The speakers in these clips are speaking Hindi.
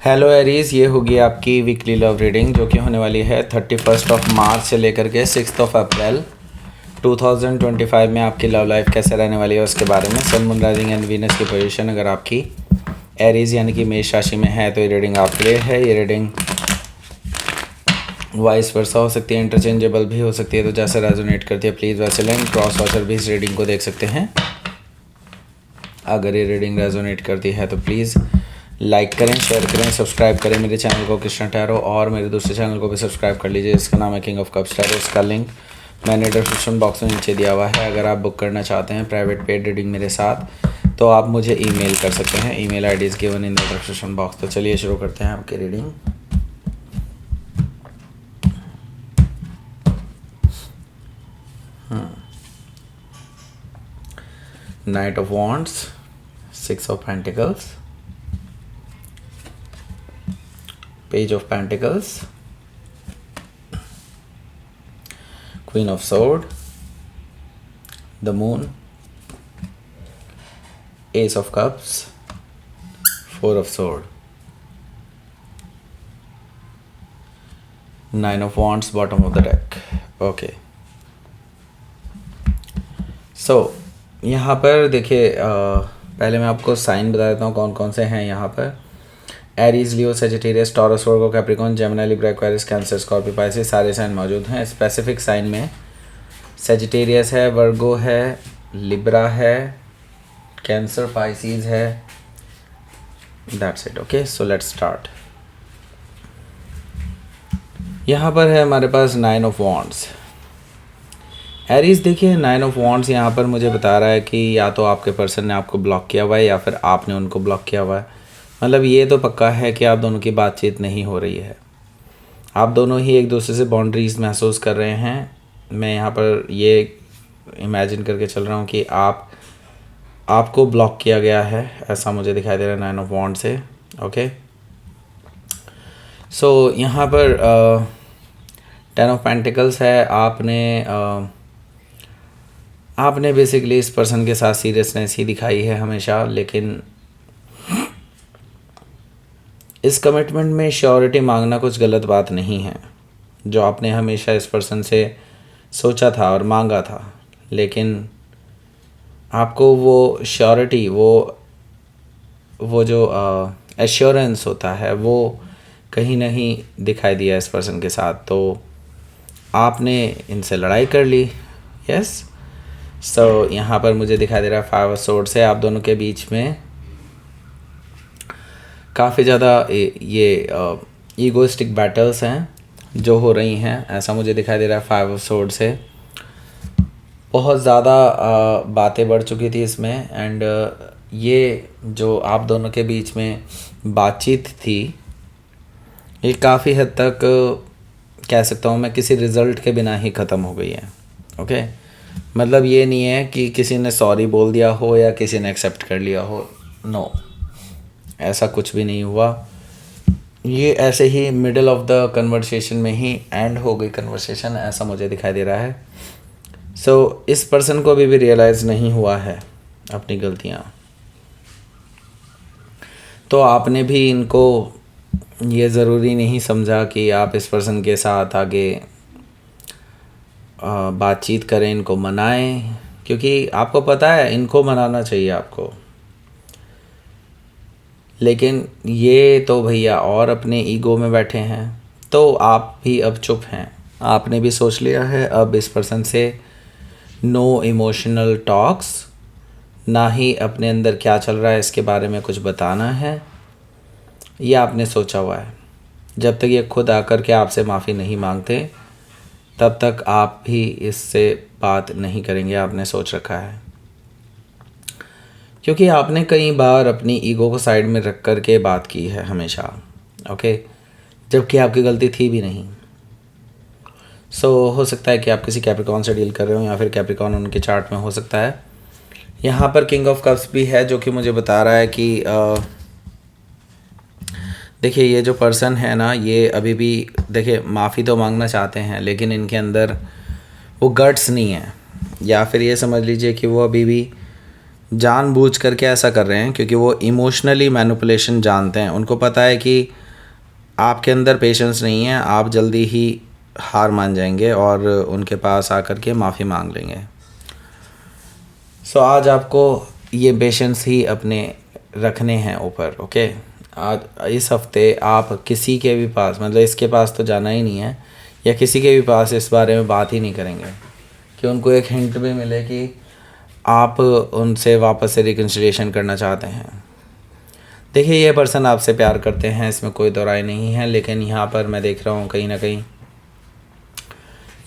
हेलो एरीज, ये होगी आपकी वीकली लव रीडिंग जो कि होने वाली है 31 मार्च से लेकर के 6 अप्रैल 2025 में। आपकी लव लाइफ कैसे रहने वाली है उसके बारे में। सन, मून, राइजिंग एंड वीनस की पोजीशन अगर आपकी एरीज यानी कि मेष राशि में है तो ये रीडिंग आपके लिए है। ये रीडिंग वाइस वर्सा हो सकती है, इंटरचेंजेबल भी हो सकती है, तो जैसे रेजोनेट करती है प्लीज़ वैसे लें। क्रॉस वॉचर भी इस रीडिंग को देख सकते हैं। अगर ये रीडिंग रेजोनेट करती है तो प्लीज़ लाइक करें, शेयर करें, सब्सक्राइब करें मेरे चैनल को कृष्णा टैरो, और मेरे दूसरे चैनल को भी सब्सक्राइब कर लीजिए जिसका नाम है किंग ऑफ कप्स टैरो। उसका लिंक मैंने डिस्क्रिप्शन बॉक्स में नीचे दिया हुआ है। अगर आप बुक करना चाहते हैं प्राइवेट पेड रीडिंग मेरे साथ तो आप मुझे ईमेल कर सकते हैं। Email I D is given in the description box. तो चलिए शुरू करते हैं आपकी reading. Night of wands, 6 of pentacles, Page of Pentacles, Queen of Sword, the Moon, Ace of Cups, 4 of Sword, 9 of Wands, bottom of the deck. Okay. So यहाँ पर देखिए, पहले मैं आपको साइन बता देता हूँ कौन कौन से हैं यहाँ पर। Aries, Leo, Sagittarius, Taurus, Virgo, Capricorn, Gemini, Libra, Aquarius, cancer, Scorpio, Pisces, सारे साइन मौजूद हैं। स्पेसिफिक साइन में सेजिटेरियस है, वर्गो है, लिब्रा है, कैंसर, पाइसिस है। That's it. Okay, so let's start. यहाँ पर है हमारे पास 9 ऑफ वॉन्ड्स। एरीज देखिए, 9 ऑफ वॉन्ड्स यहाँ पर मुझे बता रहा है कि या तो आपके पर्सन ने आपको ब्लॉक किया हुआ है या फिर आपने उनको ब्लॉक किया हुआ है। मतलब ये तो पक्का है कि आप दोनों की बातचीत नहीं हो रही है। आप दोनों ही एक दूसरे से बाउंड्रीज महसूस कर रहे हैं। मैं यहाँ पर ये इमेजिन करके चल रहा हूँ कि आपको ब्लॉक किया गया है, ऐसा मुझे दिखाई दे रहा है 9 ऑफ वॉन्ड से। ओके, सो यहाँ पर 10 ऑफ पेंटिकल्स है। आपने बेसिकली इस पर्सन के साथ सीरियसनेस ही दिखाई है हमेशा, लेकिन इस कमिटमेंट में श्योरिटी मांगना कुछ गलत बात नहीं है। जो आपने हमेशा इस पर्सन से सोचा था और मांगा था, लेकिन आपको वो श्योरिटी, वो जो एश्योरेंस होता है वो कहीं नहीं दिखाई दिया इस पर्सन के साथ, तो आपने इनसे लड़ाई कर ली। यस, सो यहाँ पर मुझे दिखाई दे रहा है 5 ऑफ सोर्ड से आप दोनों के बीच में काफ़ी ज़्यादा ये ईगोइस्टिक बैटल्स हैं जो हो रही हैं, ऐसा मुझे दिखाई दे रहा है 5 ऑफ सोर्ड से। बहुत ज़्यादा बातें बढ़ चुकी थी इसमें, एंड ये जो आप दोनों के बीच में बातचीत थी ये काफ़ी हद तक कह सकता हूँ मैं किसी रिज़ल्ट के बिना ही ख़त्म हो गई है। ओके, मतलब ये नहीं है कि किसी ने सॉरी बोल दिया हो या किसी ने एक्सेप्ट कर लिया हो। नो, ऐसा कुछ भी नहीं हुआ। ये ऐसे ही मिडल ऑफ द कन्वर्सेशन में ही एंड हो गई कन्वर्सेशन, ऐसा मुझे दिखाई दे रहा है। सो इस पर्सन को अभी भी रियलाइज़ नहीं हुआ है अपनी गलतियाँ, तो आपने भी इनको ये ज़रूरी नहीं समझा कि आप इस पर्सन के साथ आगे बातचीत करें, इनको मनाएं, क्योंकि आपको पता है इनको मनाना चाहिए आपको। लेकिन ये तो भैया और अपने ईगो में बैठे हैं, तो आप भी अब चुप हैं। आपने भी सोच लिया है अब इस पर्सन से नो इमोशनल टॉक्स, ना ही अपने अंदर क्या चल रहा है इसके बारे में कुछ बताना है। ये आपने सोचा हुआ है। जब तक ये खुद आकर के आपसे माफ़ी नहीं मांगते तब तक आप भी इससे बात नहीं करेंगे, आपने सोच रखा है। क्योंकि आपने कई बार अपनी ईगो को साइड में रख कर के बात की है हमेशा। ओके, जबकि आपकी गलती थी भी नहीं। सो हो सकता है कि आप किसी कैप्रिकॉन से डील कर रहे हो या फिर कैप्रिकॉन उनके चार्ट में हो सकता है। यहाँ पर किंग ऑफ कप्स भी है जो कि मुझे बता रहा है कि देखिए ये जो पर्सन है ना, ये अभी भी देखिए माफ़ी तो मांगना चाहते हैं लेकिन इनके अंदर वो गट्स नहीं है, या फिर ये समझ लीजिए कि वो अभी भी जानबूझ करके ऐसा कर रहे हैं क्योंकि वो इमोशनली मैनिपुलेशन जानते हैं। उनको पता है कि आपके अंदर पेशेंस नहीं है, आप जल्दी ही हार मान जाएंगे और उनके पास आकर के माफ़ी मांग लेंगे। सो आज आपको ये पेशेंस ही अपने रखने हैं ऊपर। ओके, आज इस हफ्ते आप किसी के भी पास, मतलब इसके पास तो जाना ही नहीं है, या किसी के भी पास इस बारे में बात ही नहीं करेंगे कि उनको एक हिंट भी मिले कि आप उनसे वापस से रिकन्सिलिएशन करना चाहते हैं। देखिए, ये पर्सन आपसे प्यार करते हैं, इसमें कोई दो राय नहीं है, लेकिन यहाँ पर मैं देख रहा हूँ कहीं ना कहीं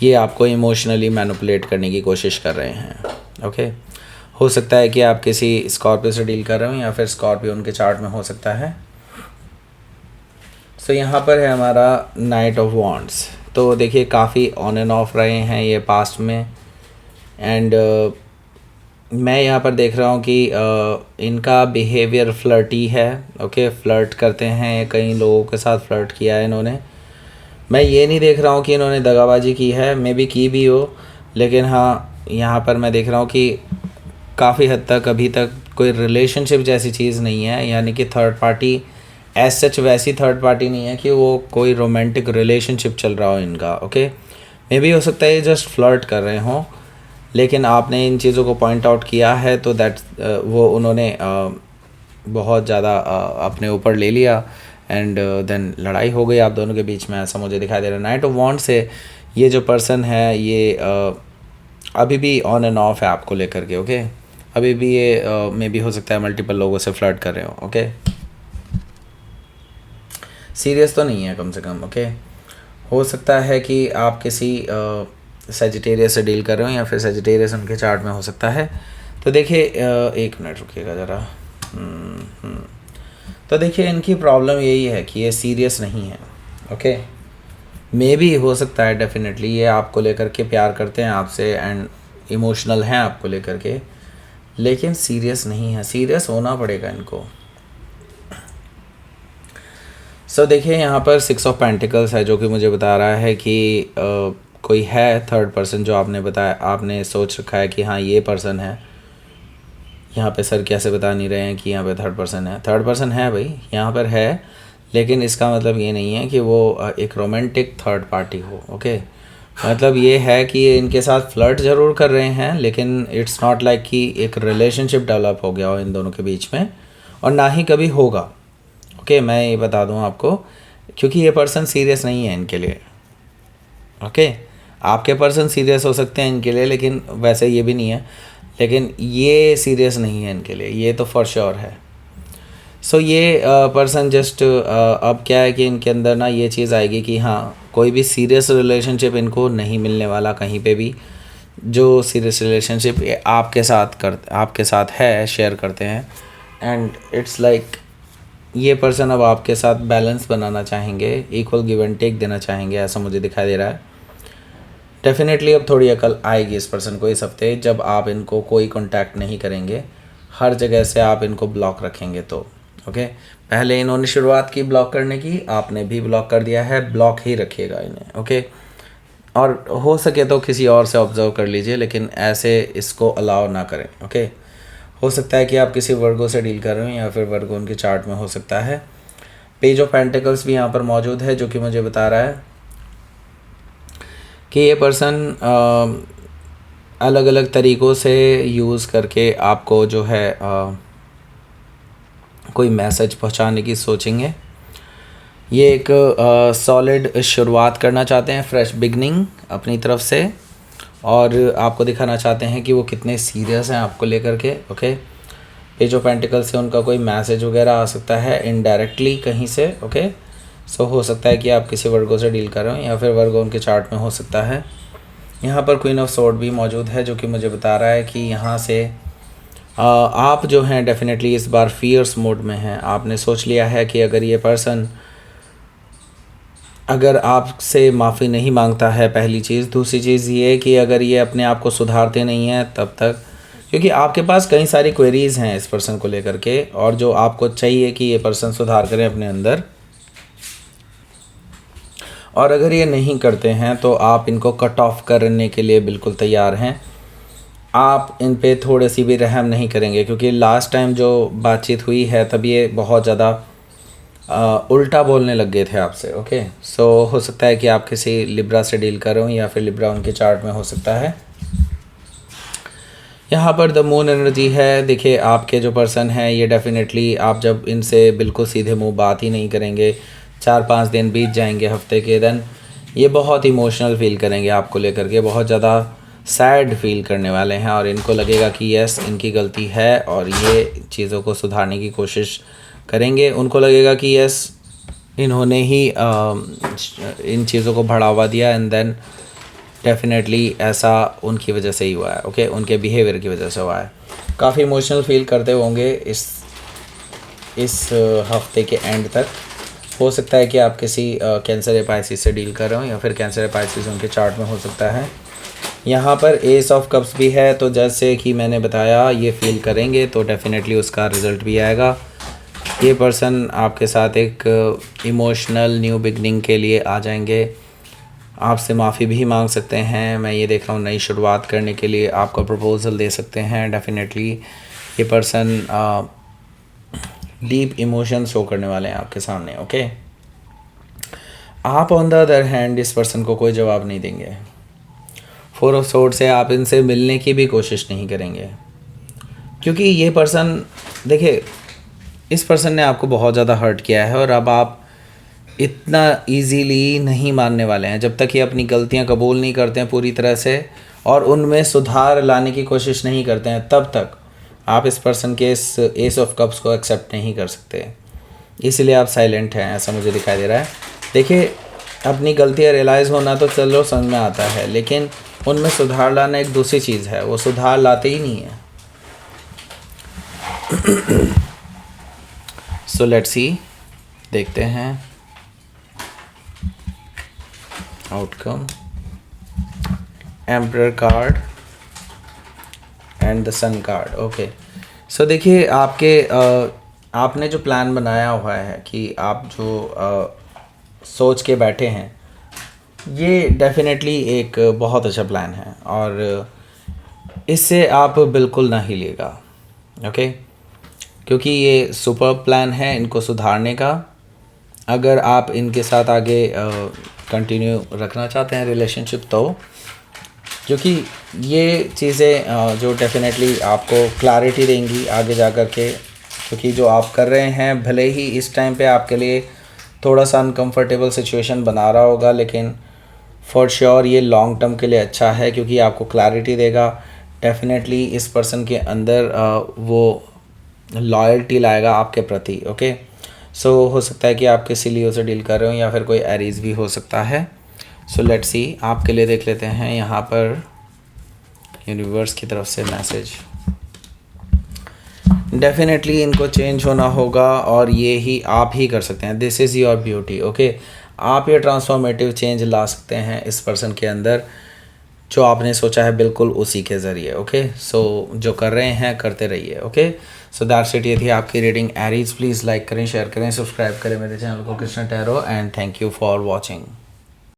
ये आपको इमोशनली मैनिपुलेट करने की कोशिश कर रहे हैं। ओके, हो सकता है कि आप किसी स्कॉर्पियो से डील कर रहे हो या फिर स्कॉर्पियो उनके चार्ट में हो सकता है। सो यहाँ पर है हमारा नाइट ऑफ वॉन्ड्स। तो देखिए, काफ़ी ऑन एंड ऑफ रहे हैं ये पास्ट में, एंड मैं यहाँ पर देख रहा हूँ कि इनका बिहेवियर फ्लर्टी है। ओके, फ्लर्ट करते हैं, कई लोगों के साथ फ्लर्ट किया है इन्होंने। मैं ये नहीं देख रहा हूँ कि इन्होंने दगाबाजी की है, मे बी की भी हो, लेकिन हाँ यहाँ पर मैं देख रहा हूँ कि काफ़ी हद तक अभी तक कोई रिलेशनशिप जैसी चीज़ नहीं है, यानी कि थर्ड पार्टी एज सच वैसी थर्ड पार्टी नहीं है कि वो कोई रोमांटिक रिलेशनशिप चल रहा हो इनका। ओके, मे बी हो सकता है ये जस्ट फ्लर्ट कर रहे हों, लेकिन आपने इन चीज़ों को पॉइंट आउट किया है तो दैट वो उन्होंने बहुत ज़्यादा अपने ऊपर ले लिया, एंड देन लड़ाई हो गई आप दोनों के बीच में, ऐसा मुझे दिखाई दे रहा है। नाइट ऑफ वॉन्ड से ये जो पर्सन है ये अभी भी ऑन एंड ऑफ है आपको लेकर के। ओके, अभी भी ये मे बी हो सकता है मल्टीपल लोगों से फ्लर्ट कर रहे हो। ओके, सीरियस तो नहीं है कम से कम। ओके, हो सकता है कि आप किसी सेजिटेरियस से डील कर रहे हो या फिर सेजिटेरियस उनके चार्ट में हो सकता है। तो देखिए, एक मिनट रुकिएगा ज़रा। तो देखिए, इनकी प्रॉब्लम यही है कि ये सीरियस नहीं है। ओके, मे बी हो सकता है डेफिनेटली ये आपको लेकर के प्यार करते हैं आपसे एंड इमोशनल हैं आपको लेकर के, लेकिन सीरियस नहीं है। सीरियस होना पड़ेगा इनको। सो देखिए, यहाँ पर 6 ऑफ पेंटिकल्स है जो कि मुझे बता रहा है कि कोई है थर्ड पर्सन जो आपने बताया, आपने सोच रखा है कि हाँ ये पर्सन है। यहाँ पे सर कैसे बता नहीं रहे हैं कि यहाँ पे थर्ड पर्सन है? थर्ड पर्सन है भाई, यहाँ पर है, लेकिन इसका मतलब ये नहीं है कि वो एक रोमांटिक थर्ड पार्टी हो। ओके, मतलब ये है कि ये इनके साथ फ्लर्ट ज़रूर कर रहे हैं, लेकिन इट्स नॉट लाइक कि एक रिलेशनशिप डेवलप हो गया हो इन दोनों के बीच में, और ना ही कभी होगा। ओके, मैं ये बता दूँ आपको, क्योंकि ये पर्सन सीरियस नहीं है इनके लिए। ओके, आपके पर्सन सीरियस हो सकते हैं इनके लिए, लेकिन वैसे ये भी नहीं है, लेकिन ये सीरियस नहीं है इनके लिए, ये तो फॉर श्योर है। सो ये पर्सन जस्ट अब क्या है कि इनके अंदर ना ये चीज़ आएगी कि हाँ कोई भी सीरियस रिलेशनशिप इनको नहीं मिलने वाला कहीं पे भी। जो सीरियस रिलेशनशिप आपके साथ है, शेयर करते हैं, एंड इट्स लाइक ये पर्सन अब आपके साथ बैलेंस बनाना चाहेंगे, इक्वल गिव एंड टेक देना चाहेंगे, ऐसा मुझे दिखाई दे रहा है। डेफिनेटली अब थोड़ी अकल आएगी इस पर्सन को इस हफ्ते, जब आप इनको कोई कांटेक्ट नहीं करेंगे, हर जगह से आप इनको ब्लॉक रखेंगे तो। ओके, पहले इन्होंने शुरुआत की ब्लॉक करने की, आपने भी ब्लॉक कर दिया है, ब्लॉक ही रखिएगा इन्हें। ओके, और हो सके तो किसी और से ऑब्जर्व कर लीजिए, लेकिन ऐसे इसको अलाउ ना करें। ओके, हो सकता है कि आप किसी वर्गो से डील कर रहे हो या फिर वर्गो उनके चार्ट में हो सकता है। पेज ऑफ पेंटिकल्स भी यहाँ पर मौजूद है जो कि मुझे बता रहा है कि ये पर्सन अलग अलग तरीक़ों से यूज़ करके आपको जो है कोई मैसेज पहुंचाने की सोचेंगे। ये एक सॉलिड शुरुआत करना चाहते हैं, फ्रेश बिगनिंग अपनी तरफ से, और आपको दिखाना चाहते हैं कि वो कितने सीरियस हैं आपको लेकर के। ओके, पेज ऑफ पेंटिकल्स से उनका कोई मैसेज वगैरह आ सकता है इनडायरेक्टली कहीं से। ओके, सो हो सकता है कि आप किसी वर्गो से डील कर रहे हो या फिर वर्गो उनके चार्ट में हो सकता है। यहाँ पर क्वीन ऑफ स्वॉर्ड भी मौजूद है जो कि मुझे बता रहा है कि यहाँ से आप जो हैं डेफिनेटली इस बार फियर्स मोड में हैं। आपने सोच लिया है कि अगर ये पर्सन अगर आपसे माफ़ी नहीं मांगता है, पहली चीज़, दूसरी चीज़ ये कि अगर ये अपने आप को सुधारते नहीं हैं तब तक, क्योंकि आपके पास कई सारी क्वेरीज़ हैं इस पर्सन को लेकर के, और जो आपको चाहिए कि ये पर्सन सुधार करें अपने अंदर, और अगर ये नहीं करते हैं तो आप इनको कट ऑफ करने के लिए बिल्कुल तैयार हैं। आप इन पे थोड़ी सी भी रहम नहीं करेंगे, क्योंकि लास्ट टाइम जो बातचीत हुई है तब ये बहुत ज़्यादा उल्टा बोलने लग गए थे आपसे। ओके, सो हो सकता है कि आप किसी लिब्रा से डील कर रहे हो या फिर लिब्रा उनके चार्ट में हो सकता है। यहाँ पर द मून एनर्जी है। देखिए आपके जो पर्सन हैं ये डेफिनेटली, आप जब इनसे बिल्कुल सीधे मुंह बात ही नहीं करेंगे, 4-5 दिन बीत जाएंगे हफ्ते के, दिन ये बहुत इमोशनल फील करेंगे आपको लेकर के, बहुत ज़्यादा सैड फील करने वाले हैं और इनको लगेगा कि यस इनकी गलती है और ये चीज़ों को सुधारने की कोशिश करेंगे। उनको लगेगा कि यस इन्होंने ही इन चीज़ों को बढ़ावा दिया एंड देन डेफिनेटली ऐसा उनकी वजह से ही हुआ है। ओके, उनके बिहेवियर की वजह से हुआ है। काफ़ी इमोशनल फील करते होंगे इस हफ्ते के एंड तक। हो सकता है कि आप किसी कैंसर या पाइसिस से डील कर रहे हो या फिर कैंसर या पाइसिस उनके चार्ट में हो सकता है। यहाँ पर एस ऑफ कप्स भी है, तो जैसे कि मैंने बताया ये फील करेंगे तो डेफिनेटली उसका रिज़ल्ट भी आएगा। ये पर्सन आपके साथ एक इमोशनल न्यू बिगनिंग के लिए आ जाएंगे, आपसे माफ़ी भी मांग सकते हैं। मैं ये देख रहा हूँ नई शुरुआत करने के लिए आपका प्रपोज़ल दे सकते हैं। डेफिनेटली ये पर्सन डीप इमोशन शो करने वाले हैं आपके सामने। ओके, आप ऑन द अदर हैंड इस पर्सन को कोई जवाब नहीं देंगे। 4 ऑफ सोर्ड्स से आप इनसे मिलने की भी कोशिश नहीं करेंगे, क्योंकि ये पर्सन, देखिए इस पर्सन ने आपको बहुत ज़्यादा हर्ट किया है और अब आप इतना इजीली नहीं मानने वाले हैं। जब तक ये अपनी गलतियां कबूल नहीं करते हैं पूरी तरह से और उनमें सुधार लाने की कोशिश नहीं करते हैं, तब तक आप इस पर्सन के इस एस ऑफ कप्स को एक्सेप्ट नहीं कर सकते। इसलिए आप साइलेंट हैं, ऐसा मुझे दिखाई दे रहा है। देखिए अपनी गलतियाँ रियलाइज़ होना तो चलो समझ में आता है, लेकिन उनमें सुधार लाना एक दूसरी चीज़ है। वो सुधार लाते ही नहीं है। सो लेट्स सी, देखते हैं outcome. Emperor card and the sun card. Okay, so देखिए आपने जो प्लान बनाया हुआ है कि आप जो सोच के बैठे हैं, ये डेफिनेटली एक बहुत अच्छा प्लान है और इससे आप बिल्कुल ना हिलिएगा। ओके, क्योंकि ये सुपर प्लान है इनको सुधारने का। अगर आप इनके साथ आगे कंटिन्यू रखना चाहते हैं रिलेशनशिप, तो क्योंकि ये चीज़ें जो डेफिनेटली आपको क्लैरिटी देंगी आगे जा कर के, क्योंकि जो आप कर रहे हैं भले ही इस टाइम पे आपके लिए थोड़ा सा अनकंफर्टेबल सिचुएशन बना रहा होगा, लेकिन फॉर श्योर ये लॉन्ग टर्म के लिए अच्छा है, क्योंकि आपको क्लैरिटी देगा। डेफिनेटली इस पर्सन के अंदर वो लॉयल्टी लाएगा आपके प्रति। ओके, सो हो सकता है कि आप किसी लियो से डील कर रहे हो या फिर कोई एरीज भी हो सकता है। सो लेट्स सी, आपके लिए देख लेते हैं यहाँ पर यूनिवर्स की तरफ से मैसेज। डेफिनेटली इनको चेंज होना होगा और ये ही आप ही कर सकते हैं। This is your beauty. Okay, आप ये ट्रांसफॉर्मेटिव चेंज ला सकते हैं इस पर्सन के अंदर, जो आपने सोचा है बिल्कुल उसी के ज़रिए। ओके, सो जो कर रहे हैं करते रहिए। Okay, so that's it. ये थी आपकी रीडिंग एरीज। प्लीज़ लाइक करें, शेयर करें, सब्सक्राइब करें मेरे चैनल को Krishna tarot, and thank you for watching.